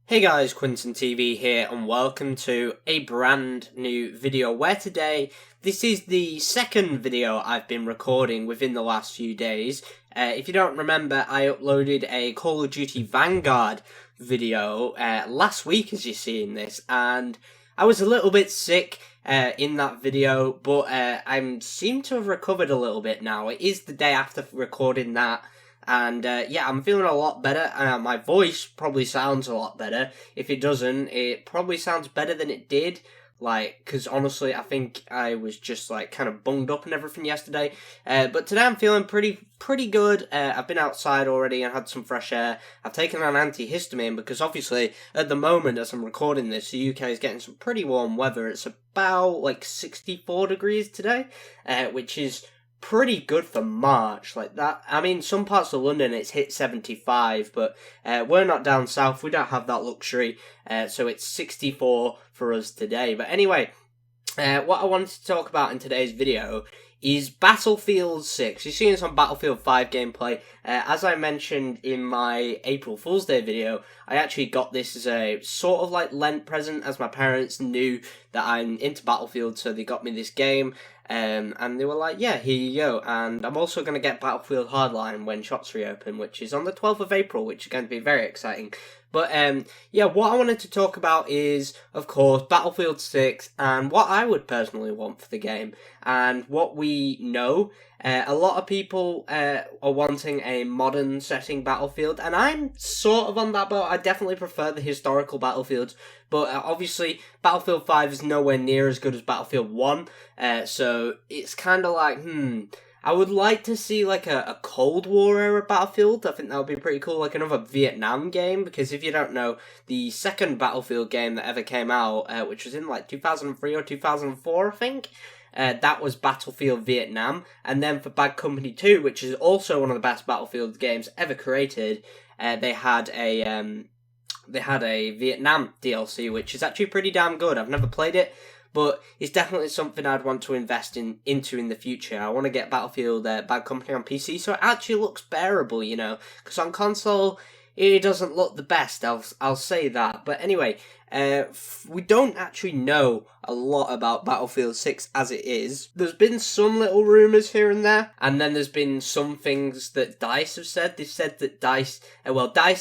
Hey guys, QuinntonTV here and welcome to a brand new video where today, this is the second video I've been recording within the last few days. If you don't remember, I uploaded a Call of Duty Vanguard video last week as you're seeing this, and I was a little bit sick in that video, but I seem to have recovered a little bit now. It is the day after recording that. And yeah, I'm feeling a lot better. My voice probably sounds a lot better. If it doesn't, it probably sounds better than it did. Because honestly, I think I was just kind of bunged up and everything yesterday. But today I'm feeling pretty good. I've been outside already and had some fresh air. I've taken an antihistamine because obviously at the moment as I'm recording this, the UK is getting some pretty warm weather. It's about 64 degrees today, which is pretty good for March like that. I mean, some parts of London it's hit 75, but we're not down south. We don't have that luxury, so it's 64 for us today. But anyway, what I wanted to talk about in today's video is Battlefield 6. You're seeing some Battlefield 5 gameplay. As I mentioned in my April Fool's Day video, I actually got this as a sort of Lent present, as my parents knew that I'm into Battlefield, so they got me this game. And they were like, yeah, here you go. And I'm also going to get Battlefield Hardline when shops reopen, which is on the 12th of April, which is going to be very exciting. But yeah, what I wanted to talk about is, of course, Battlefield 6 and what I would personally want for the game. And what we know, a lot of people are wanting a modern setting Battlefield, and I'm sort of on that boat. I definitely prefer the historical Battlefields, but obviously Battlefield 5 is nowhere near as good as Battlefield 1, so it's kind of I would like to see a Cold War era Battlefield. I think that would be pretty cool, like another Vietnam game, because if you don't know, the second Battlefield game that ever came out, which was in 2003 or 2004, I think, that was Battlefield Vietnam. And then for Bad Company 2, which is also one of the best Battlefield games ever created, they had a Vietnam DLC, which is actually pretty damn good. I've never played it, but it's definitely something I'd want to invest into in the future. I want to get Battlefield Bad Company on PC, so it actually looks bearable, because on console it doesn't look the best. I'll say that. But anyway, we don't actually know a lot about Battlefield 6 as it is. There's been some little rumours here and there, and then there's been some things that DICE have said. They've said that DICE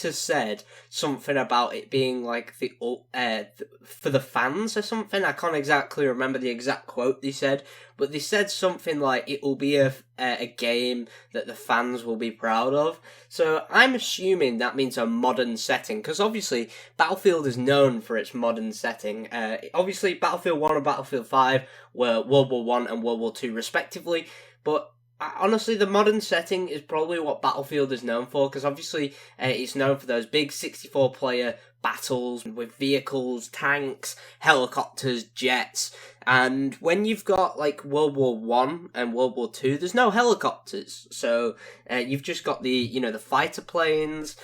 has said something about it being for the fans or something. I can't exactly remember the exact quote they said, but they said something like it will be a game that the fans will be proud of. So I'm assuming that means a modern setting, because obviously Battlefield is known for its modern setting. Obviously Battlefield 1 and Battlefield 5 were World War 1 and World War 2 respectively, but honestly, the modern setting is probably what Battlefield is known for, because obviously it's known for those big 64-player battles with vehicles, tanks, helicopters, jets. And when you've got World War 1 and World War 2, there's no helicopters. So you've just got the fighter planes,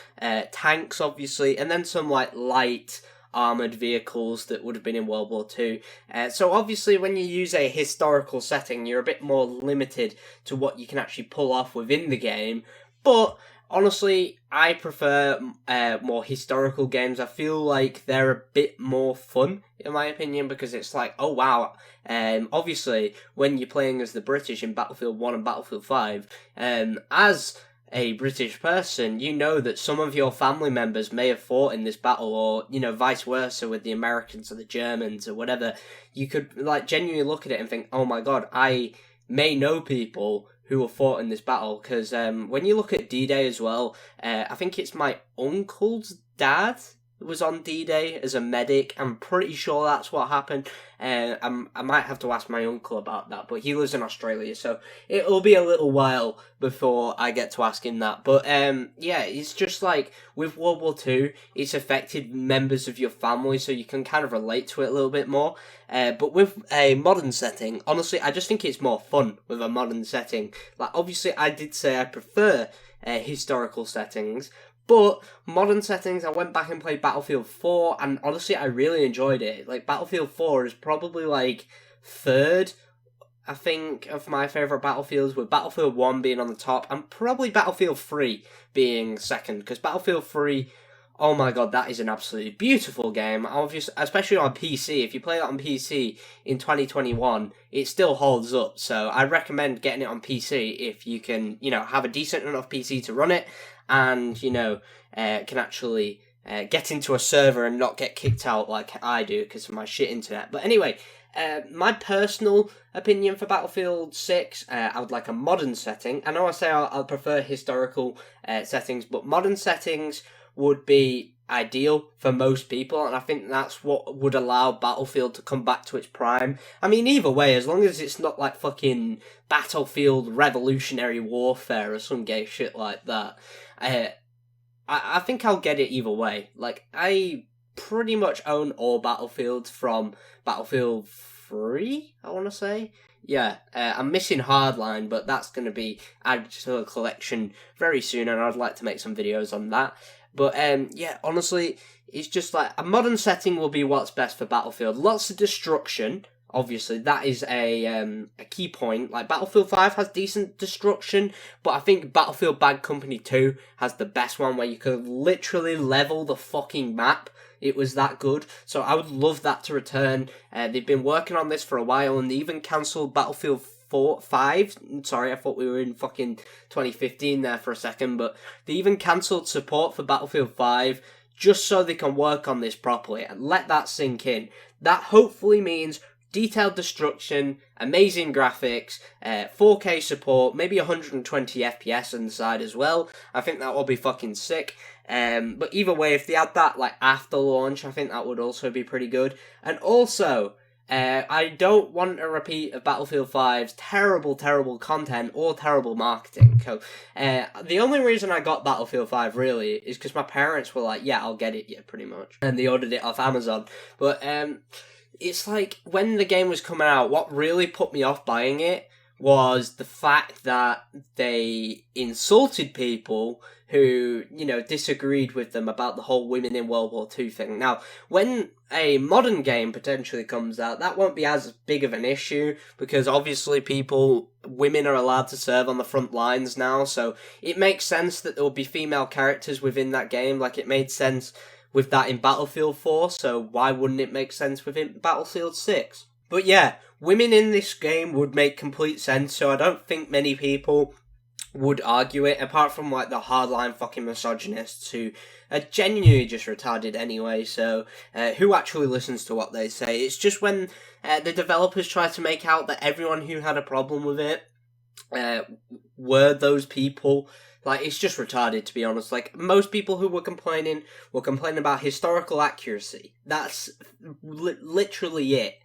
tanks obviously, and then some light armoured vehicles that would have been in World War II. So obviously when you use a historical setting, you're a bit more limited to what you can actually pull off within the game. But honestly, I prefer more historical games. I feel like they're a bit more fun, in my opinion, because it's oh wow. Obviously, when you're playing as the British in Battlefield 1 and Battlefield 5, as a British person, you know that some of your family members may have fought in this battle, or, vice versa with the Americans or the Germans or whatever. You could, genuinely look at it and think, oh my god, I may know people who have fought in this battle, because when you look at D-Day as well, I think it's my uncle's dad was on D-Day as a medic. I'm pretty sure that's what happened. I might have to ask my uncle about that, but he lives in Australia, so it'll be a little while before I get to ask him that. But yeah, it's just with World War II, it's affected members of your family, so you can kind of relate to it a little bit more. But with a modern setting, honestly, I just think it's more fun with a modern setting. Obviously, I did say I prefer historical settings, but modern settings, I went back and played Battlefield 4, and honestly, I really enjoyed it. Battlefield 4 is probably third, I think, of my favourite Battlefields, with Battlefield 1 being on the top, and probably Battlefield 3 being second, because Battlefield 3 oh my god, that is an absolutely beautiful game. Obviously, especially on PC. If you play that on PC in 2021, it still holds up. So I recommend getting it on PC if you can, have a decent enough PC to run it, and can actually get into a server and not get kicked out like I do because of my shit internet. But anyway, my personal opinion for Battlefield 6, I would like a modern setting. I know I say I'll prefer historical settings, but modern settings would be ideal for most people, and I think that's what would allow Battlefield to come back to its prime. I mean, either way, as long as it's not like fucking Battlefield Revolutionary Warfare or some gay shit like that, I think I'll get it either way. Like, I pretty much own all Battlefields from Battlefield 3, I want to say. Yeah, I'm missing Hardline, but that's going to be added to the collection very soon, and I'd like to make some videos on that. But, yeah, honestly, it's just like, a modern setting will be what's best for Battlefield. Lots of destruction, obviously, that is a key point. Like, Battlefield 5 has decent destruction, but I think Battlefield Bad Company 2 has the best one, where you could literally level the fucking map. It was that good, so I would love that to return. They've been working on this for a while, and they even cancelled Battlefield 5. Sorry, I thought we were in fucking 2015 there for a second, but they even cancelled support for Battlefield 5 just so they can work on this properly, and let that sink in. That hopefully means detailed destruction, amazing graphics, 4K support, maybe 120 FPS on the side as well. I think that will be fucking sick. But either way, if they had that like after launch, I think that would also be pretty good. And also, I don't want a repeat of Battlefield 5's terrible content or terrible marketing. So, the only reason I got Battlefield 5 really is because my parents were like, yeah, I'll get it, yeah, pretty much. And they ordered it off Amazon. But, it's like, when the game was coming out, what really put me off buying it was the fact that they insulted people who, disagreed with them about the whole women in World War II thing. Now, when a modern game potentially comes out, that won't be as big of an issue, because obviously women are allowed to serve on the front lines now, so it makes sense that there will be female characters within that game. Like, it made sense with that in Battlefield 4, so why wouldn't it make sense within Battlefield 6? But yeah, women in this game would make complete sense, so I don't think many people would argue it, apart from like the hardline fucking misogynists who are genuinely just retarded anyway, so who actually listens to what they say? It's just when the developers try to make out that everyone who had a problem with it were those people. Like, it's just retarded, to be honest. Like, most people who were complaining about historical accuracy. That's literally it.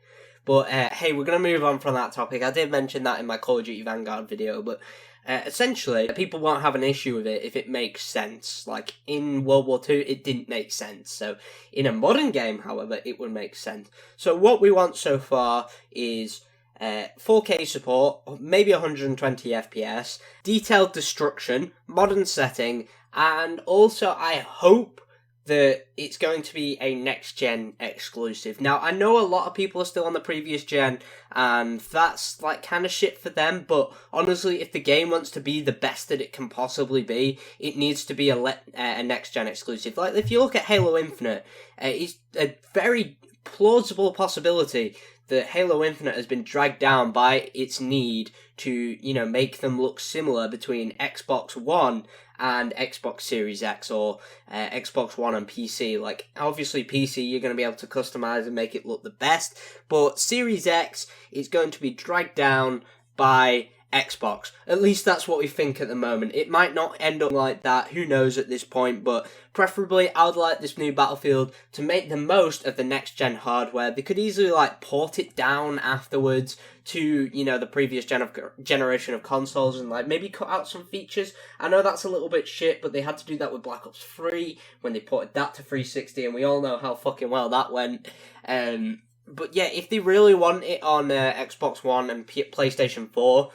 But, hey, we're going to move on from that topic. I did mention that in my Call of Duty Vanguard video, but essentially, people won't have an issue with it if it makes sense. Like, in World War II, it didn't make sense. So, in a modern game, however, it would make sense. So, what we want so far is 4K support, maybe 120 FPS, detailed destruction, modern setting, and also I hope that it's going to be a next-gen exclusive. Now, I know a lot of people are still on the previous gen, and that's like kind of shit for them, but honestly, if the game wants to be the best that it can possibly be, it needs to be a next-gen exclusive. Like, if you look at Halo Infinite, it's a very plausible possibility that Halo Infinite has been dragged down by its need to, make them look similar between Xbox One and Xbox Series X, or Xbox One and PC. Like, obviously PC you're going to be able to customize and make it look the best, but Series X is going to be dragged down by Xbox. At least that's what we think at the moment. It might not end up like that, who knows at this point, but preferably I would like this new Battlefield to make the most of the next gen hardware. They could easily port it down afterwards to, the previous generation of consoles, and maybe cut out some features. I know that's a little bit shit, but they had to do that with Black Ops 3 when they ported that to 360, and we all know how fucking well that went. But yeah, if they really want it on Xbox One and PlayStation 4,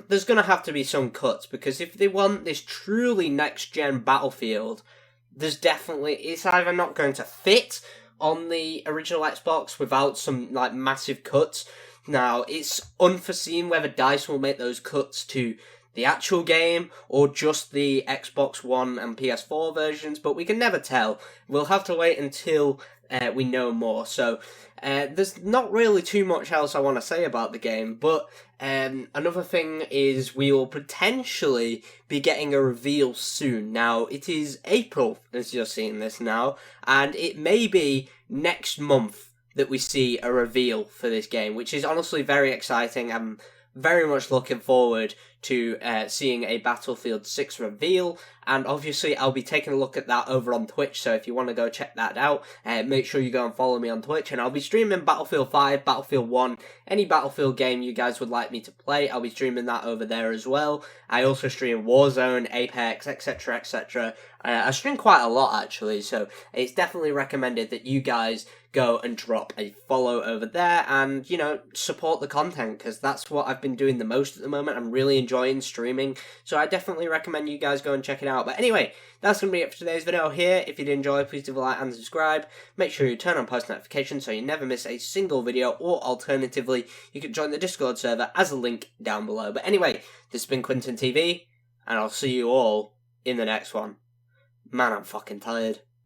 there's gonna have to be some cuts, because if they want this truly next-gen Battlefield, it's either not going to fit on the original Xbox without some, massive cuts. Now, it's unforeseen whether DICE will make those cuts to the actual game or just the Xbox One and PS4 versions, but we can never tell. We'll have to wait until we know more. So there's not really too much else I want to say about the game, but another thing is we will potentially be getting a reveal soon. Now, it is April, as you're seeing this now, and it may be next month that we see a reveal for this game, which is honestly very exciting. I'm very much looking forward to seeing a Battlefield 6 reveal, and obviously I'll be taking a look at that over on Twitch, so if you want to go check that out, make sure you go and follow me on Twitch, and I'll be streaming Battlefield 5, Battlefield 1, any Battlefield game you guys would like me to play, I'll be streaming that over there as well. I also stream Warzone, Apex, etc, etc. I stream quite a lot actually, so it's definitely recommended that you guys go and drop a follow over there and, you know, support the content, because that's what I've been doing the most at the moment. I'm really enjoying streaming, so I definitely recommend you guys go and check it out. But anyway, that's going to be it for today's video here. If you did enjoy, please do a like and subscribe. Make sure you turn on post notifications so you never miss a single video, or alternatively, you can join the Discord server as a link down below. But anyway, this has been QuinntonTV, and I'll see you all in the next one. Man, I'm fucking tired.